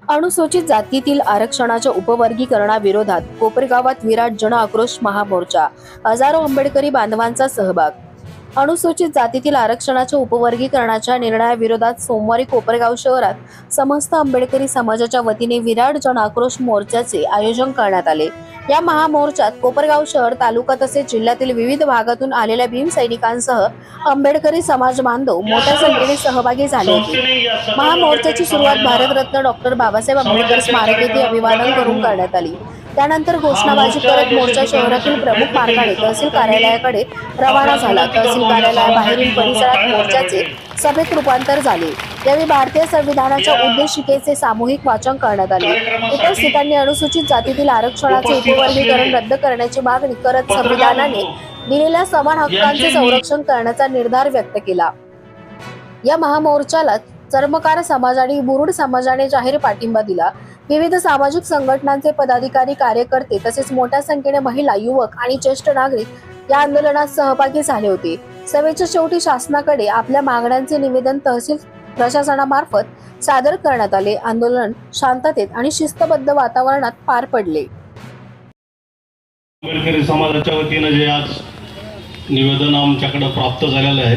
अनुसूचित जातीतील आरक्षणाच्या उपवर्गीकरणाविरोधात कोपरगावात विराट जन आक्रोश महामोर्चा, हजारो आंबेडकरी बांधवांचा सहभाग. अनुसूचित जातीतील आरक्षणाच्या उपवर्गीकरणाच्या निर्णयाविरोधात सोमवारी कोपरगाव शहरात समस्त आंबेडकरी समाजाच्या वतीने विराट जन आक्रोश मोर्चाचे आयोजन करण्यात आले. या महामोर्चात कोपरगाव शहर, तालुका तसेच जिल्ह्यातील विविध भागातून आलेल्या भीमसैनिकांसह आंबेडकरी समाज बांधव मोठ्या संख्येने सहभागी झाले होते. महामोर्चाची सुरुवात भारतरत्न डॉक्टर बाबासाहेब आंबेडकर स्मारक येथे अभिवादन करून करण्यात आली. त्यानंतर घोषणाबाजी करत मोर्चा शहरातील प्रमुख मार्गाने तहसील कार्यालयाकडे रवाना झाला. तहसील कार्यालयाबाहेरील परिसरात मोर्चाचे सभेत रूपांतर झाले. यावेळी भारतीय संविधानाच्या उद्देशिकेचे सामूहिक वाचन करण्यात आले. उपस्थितांनी अनुसूचित जातीतील आरक्षणाचे उपवर्गीकरण रद्द करण्याची मागणी करत संविधानाने दिलेल्या समान हक्कांचे संरक्षण करण्याचा निर्धार व्यक्त केला. या महामोर्चाला चर्मकार समाज आणि बुरुड समाजाने जाहीर पाठिंबा दिला. विविध सामाजिक संघटनांचे पदाधिकारी, कार्यकर्ते तसेच मोठ्या संख्येने महिला, युवक आणि ज्येष्ठ नागरिक या आंदोलनात सहभागी झाले होते. सभेच्या शेवटी शासनाकडे आपल्या मागण्यांचे निवेदन तहसील प्रशासनामार्फत सादर करण्यात आले. आंदोलन शांततेत आणि शिस्तबद्ध वातावरणात पार पडले. आंबेडकरी समाजाच्या वतीने जे आज निवेदन आमच्याकडे प्राप्त झालेलं आहे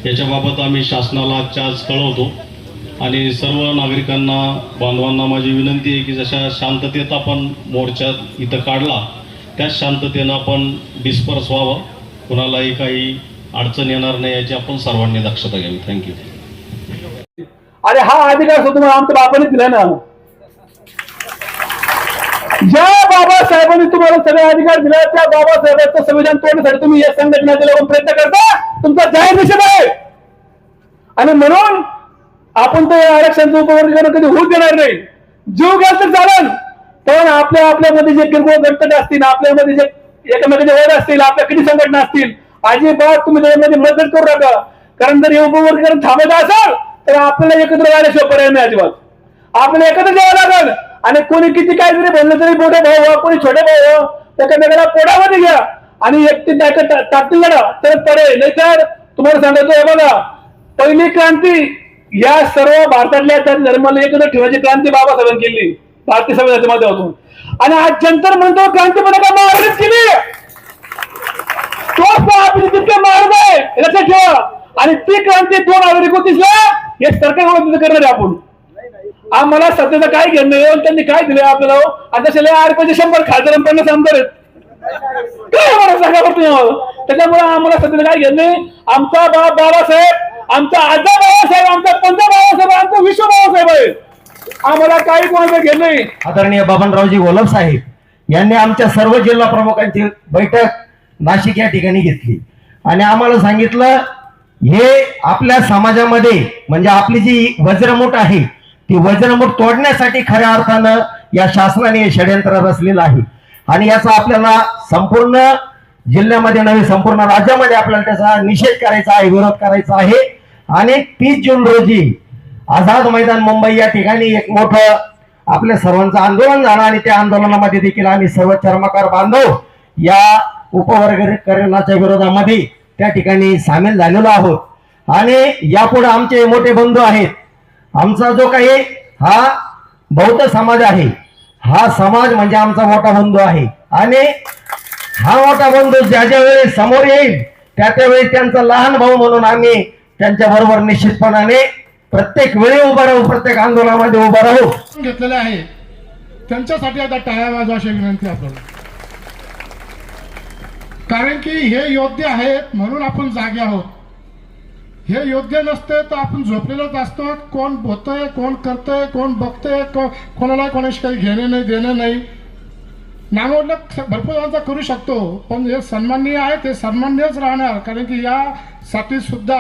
याच्याबाबत आम्ही शासनाला आज कळवतो आणि सर्व नागरिकांना, बांधवांना माझी विनंती आहे की जशा शांततेत आपण मोर्चा इथं काढला त्याच शांततेनं आपण डिस्पर्स व्हावं, कुणालाही काही अडचण येणार नाही याची आपण सर्वांनी दक्षता घ्यावी. थँक्यू. अरे हा अधिकार तुम्हाला आमच्या बाबांनी दिला ना. ज्या बाबासाहेबांनी तुम्हाला सगळे अधिकार दिला त्या बाबासाहेबांचं संविधान तोडण्यासाठी तुम्ही या संघटनेचे लोक प्रयत्न करता, तुमचा जाहीर निषेध आहे. आणि म्हणून आपण तर आरक्षणाचं उपवर्गीकरण कधी होऊ देणार नाही. जीव घ्याल तर चालेल, पण आपल्यामध्ये जे किरकोळ गटतट असतील, आपल्यामध्ये जे एकमेकांचे वैर असतील, आपल्या किती संघटना असतील, अजिबात तुम्ही त्यामध्ये मदत करू नका. कारण जर हे उपवर्गीकरण थांबायचं असेल तर आपल्याला एकत्र राहण्याशिवाय पर्याय नाही. अजिबात आपल्याला एकत्र जावं लागेल. आणि कोणी किती काय जरी बोललं तरी मोठे भाऊ, कोणी छोटे भाऊ, त्याच्या पोटामध्ये घ्या आणि एक ते टाकतील लढा तर पर्याय नाही. तर तुम्हाला सांगायचं आहे बघा, पहिली क्रांती या सर्व भारतातल्या त्या धर्माला एकत्र ठेवण्याची क्रांती बाबासाहेबांनी केली भारतीय संविधानाच्या माध्यमातून. आणि आज जंतर म्हणतो क्रांती पण का महाराज केली, तो आपली तितके मार्ग आहे लक्षात ठेवा. आणि ती क्रांती 2029ला हे सरकार करणार आपण. आम्हाला सध्याचं काय घेणं, त्यांनी काय दिलं आपल्याला, आता शिवाय आरपीचे 100 खासदार 50 आमदार आहेत. काय मला सांगा बरं. त्याच्यामुळे आम्हाला सध्याचं काय घेणं. आमचा बाबासाहेब, आमचा आजा बाबासाहेब, आमचा पंजा बाबासाहेब, आमचा विश्व बाबासाहेब आहे. आम्हाला काही कोणाचं घेणं नाही. आदरणीय बबनरावजी गोलब साहेब यांनी आमच्या सर्व जिल्हा प्रमुखांची बैठक नाशिक या ठिकाणी घेतली आणि आम्हाला सांगितलं हे आपल्या समाजामध्ये म्हणजे आपली जी वज्रमूठ आहे ती वज्रमूठ तोडण्यासाठी खऱ्या अर्थानं या शासनाने षडयंत्र रचलेलं आहे. आणि याचा आपल्याला संपूर्ण जिल्ह्यामध्ये नव्हे संपूर्ण राज्यामध्ये आपल्याला त्याचा निषेध करायचा आहे, विरोध करायचा आहे. आणि 30 जून रोजी आझाद मैदान मुंबई या ठिकाणी एक मोठं आपल्या सर्वांचं आंदोलन झालं आणि त्या आंदोलनामध्ये देखील आम्ही सर्व चर्मकार बांधव या उपवर्गीकरणाच्या विरोधामध्ये त्या ठिकाणी सामील झालेलो आहोत. आणि यापुढे आमचे मोठे बंधू आहेत. आमचा जो काही हा बौद्ध समाज आहे, हा समाज म्हणजे आमचा मोठा बंधू आहे. आणि हा मोठा बंधू ज्या वेळी समोर येईल त्यावेळी त्यांचा लहान भाऊ म्हणून आम्ही त्यांच्या बरोबर निश्चितपणाने प्रत्येक वेळी उभा राहू, प्रत्येक आंदोलनामध्ये उभा राहू. घेतलेले आहे त्यांच्यासाठी आता टाळ्या वाजवा अशी विनंती आपण. कारण की हे योद्धे आहेत म्हणून आपण जागे आहोत. हे योग्य नसते तर आपण झोपलेलोच असतो. कोण बोलतोय, कोण करतोय, कोण बघतोय, कोणाला कोणाशी काही घेणे नाही, देणं नाही. नामोल्लेख भरपूर जणांचा करू शकतो, पण हे सन्माननीय आहे ते सन्माननीयच राहणार. कारण की यासाठी सुद्धा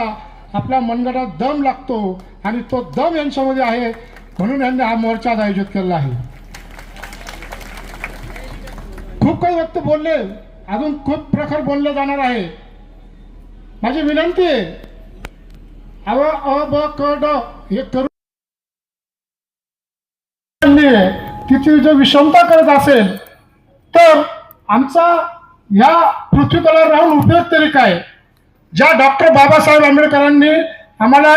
आपल्या मनगटात दम लागतो आणि तो दम यांच्यामध्ये आहे म्हणून यांनी हा मोर्चा आयोजित केला आहे. खूप काही व्यक्त बोलले, अजून खूप प्रखर बोलले जाणार आहे. माझी विनंती आहे अ ब क ड हे करून तिची जर विषमता करत असेल तर आमचा या पृथ्वी तलावर राहून उपयोग तरी काय. ज्या डॉक्टर बाबासाहेब आंबेडकरांनी आम्हाला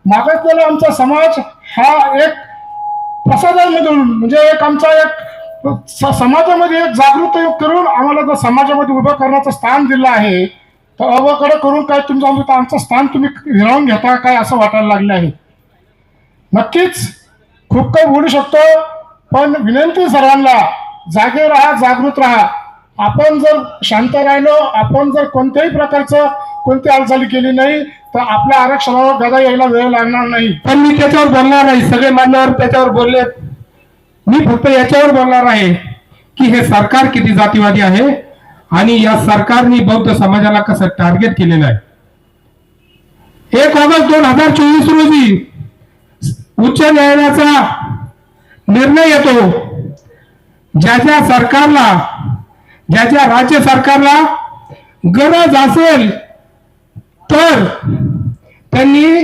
मागितलेला आमचा समाज हा एक प्रसादांमधून म्हणजे एक आमचा एक समाजामध्ये एक जागृत करून आम्हाला जर समाजामध्ये उभं करण्याचं स्थान दिलं आहे, तर अवकडे करून काय तुमचं आमचं स्थान तुम्ही हिरावून घेता काय असं वाटायला लागले आहे. नक्कीच खूप काही बोलू शकतो, पण विनंती सर्वांना जागे राहा, जागृत राहा. आपण जर शांत राहिलो, आपण जर कोणत्याही प्रकारचं कोणती हालचाली केली नाही तर आपल्या आरक्षणावर गदा यायला वेळ लागणार नाही. पण मी त्याच्यावर बोलणार नाही, सगळे मान्यवर त्याच्यावर बोलले. मी फक्त याच्यावर बोलणार आहे की हे सरकार किती जातीवादी आहे आणि या सरकारने बौद्ध समाजाला कसं टार्गेट केलेलं आहे. 1 ऑगस्ट 2024 रोजी उच्च न्यायालयाचा निर्णय येतो. ज्या सरकारला, ज्या राज्य सरकारला गरज असेल तर त्यांनी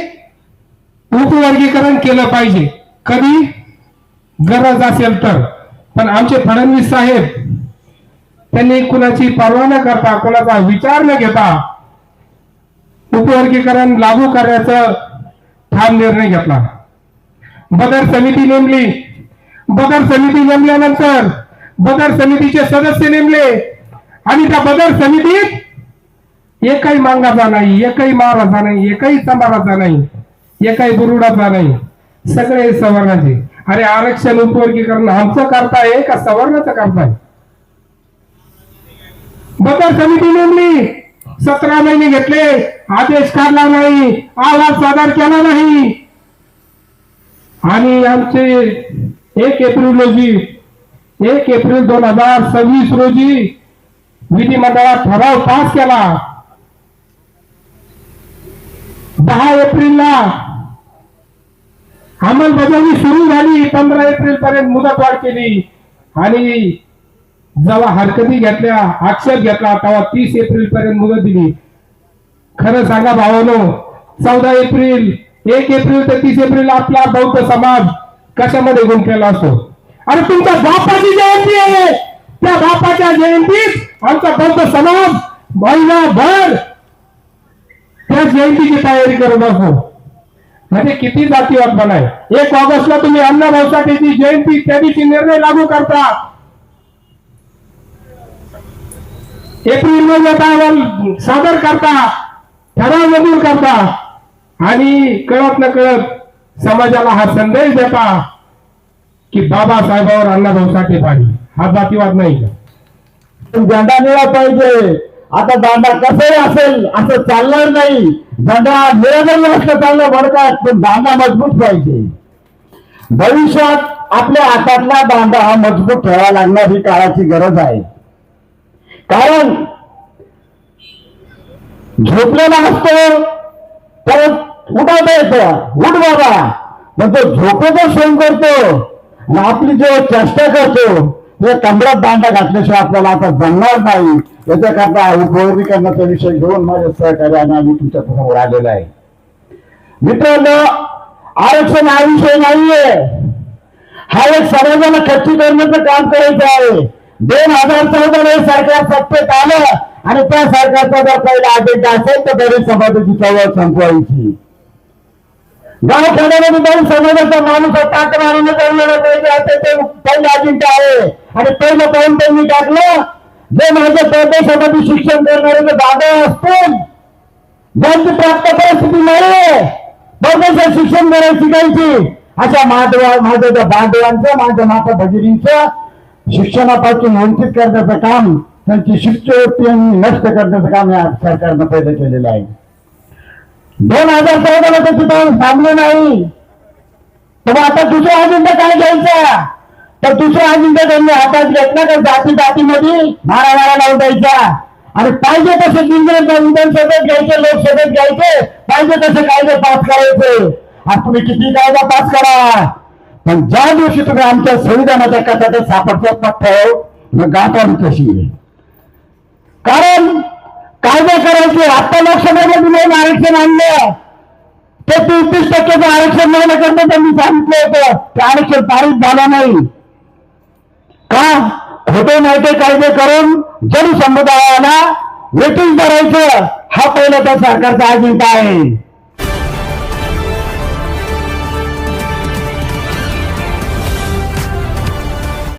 उपवर्गीकरण केलं पाहिजे, कधी गरज असेल तर. पण आमचे फडणवीस साहेब त्यांनी कुणाची पर्वा न करता, कुणाचा विचार न घेता उपवर्गीकरण लागू करण्याचा ठाम निर्णय घेतला. बदर समिती नेमली. बदर समिती नेमल्यानंतर बदर समितीचे सदस्य नेमले आणि त्या बदर समितीत एकही मांगाचा नाही, एकही महाराजा नाही, एकही समाराचा नाही, एकही बुरुडाचा नाही, सगळे सवर्णाचे. अरे आरक्षण उपवर्गीकरण आमचं करताय का सवर्णाचं करताय? बदर समिती नेमली, 17 महिने घेतले, आदेश काढला नाही, अहवाल सादर केला नाही आणि आमचे 1 एप्रिल 2026 रोजी विधिमंडळात ठराव पास केला. 10 एप्रिलला अंमलबजावणी सुरू झाली. 15 एप्रिल पर्यंत मुदतवाढ केली आणि जेव्हा हरकती घेतल्या, आक्षेप घेतला, तेव्हा 30 एप्रिल पर्यंत मुदत दिली. खरं सांगा भावानो, 14 एप्रिल, 1 एप्रिल ते 30 एप्रिल आपला बौद्ध समाज कशामध्ये गुंतलेला असतो? आणि तुमच्या बापाची जयंती आहे, त्या बापाच्या जयंतीत आमचा बौद्ध समाज महिनाभर त्या जयंतीची तयारी करत असतो. म्हणजे किती जातीवादपणा आहे. 1 ऑगस्टला तुम्ही अण्णाभाऊ साठेची जयंती, त्या दिवशी निर्णय लागू करता. एप्रिल महिन्यात अहवाल सादर करता, ठराव मंजूर करता आणि कळत न कळत समाजाला हा संदेश देता की बाबासाहेबांवर अण्णाभाऊ साठे पाहिजे. हा जातीवाद नाही का? दांडा मिळाला पाहिजे. आता दांडा कसंही असेल असं चालणार नाही. दांडा निराकरण नसलं चाललं भडकात, पण दांडा मजबूत पाहिजे. भविष्यात आपल्या हातातला दांडा हा मजबूत ठेवावा लागणार, ही काळाची गरज आहे. कारण झोपलेला असतो परत उठावता येतं, उठ बाबा, पण तो झोपेचा सोंग करतो आणि आपली जेव्हा चेष्टा करतो ते कमरात दांडा घातल्याशिवाय आपल्याला आता जमणार नाही. याच्याकरता उपवर्गीकरणाचा विषय घेऊन माझ्या सहकार्याने आम्ही तुमच्या समोर आलेला आहे. मित्रांनो, आरक्षण हा विषय नाहीये, हा एक समाजाला खच्ची करण्याचं काम करायचं आहे. 2014 सरकार सत्तेत आलं आणि त्या सरकारचा जर पहिला अजेंडा असेल तर दलित समाजाची चळवळ संपवायची. गावखेड्यामध्ये दलित समाजाचा माणूस टाकणाऱ्याने करणारा पाहिजे असे ते पहिला अजेंडा आहे. आणि पहिलं पाऊल त्यांनी टाकलं, जे माझ्या प्रदेशामध्ये शिक्षण करणारे जे दादा असतील, ज्यांची प्राप्त परिस्थिती नाहीये, परदेशात शिक्षण करायला शिकायची, अशा माझ्या बांधवांचं, माझ्या माता भगिनींचं शिक्षणापासून वंचित करण्याचं काम, त्यांची शिष्यवृत्ती नष्ट करण्याचं काम या सरकारनं पहिलं केलेलं आहे. 2014 ला तिथं थांबलं नाही. तर आता दुसरा अजेंडा काय घ्यायचा? तर दुसरा अजेंडा त्यांनी हातात घेतला तर जातीमध्ये मारामारा लावून द्यायचा आणि पाहिजे तसे विधानसभेत घ्यायचे, लोकसभेत घ्यायचे, पाहिजे तसे कायदे पास करायचे. आज तुम्ही किती कायदा पास करा, पण ज्या दिवशी तुम्ही आमच्या संविधानाच्या कथात सापडतात पठ्ठाव मग गाठवण कशी आहे. कारण कायदे करायचे. आता लोकसभेमध्ये नवीन आरक्षण आणलं ते 33% आरक्षण मिळण्याकरता त्यांनी सांगितलं होतं, ते आरक्षण पारित झालं नाही का? खोटे माहिती कायदे करून जनसमुदायाला वेटीस धरायचं, हा पहिला त्या सरकारचा अजेंडा आहे.